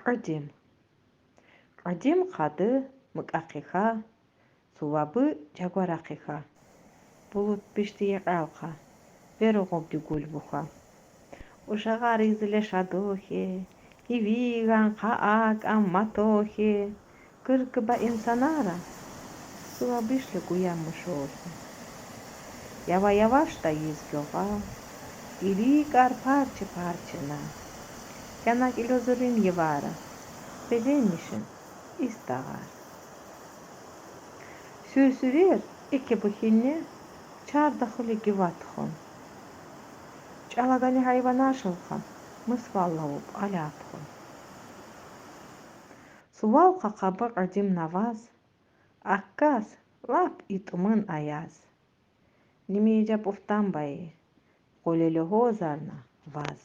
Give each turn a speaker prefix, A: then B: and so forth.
A: Кьадим. Кьадим хады мыкьахъиха, сувабы чагварахъиха. Булут пиштиекьалха, веругъубди гульбуха. Ушагъар изле шадохи, ивиган хъаъакӏан матохи, кыркыба инсанара, сувабишле гуям мушохи. Ява-явашта йызгьогъа, ирикӏар парче-парчена. Кьанакӏ илозурин йывара, пеленишин истагъар. Сюрсюрер икебыхинне чардахули гиватхон. Чӏалагани хайванашылха мысваллауп алятхон. Сувалха хъабы Кьадим наваз, ахказ лап итӏумын аяз. Нимиэджэ пӏуфтамбаи, къулелыгъозарна ваз.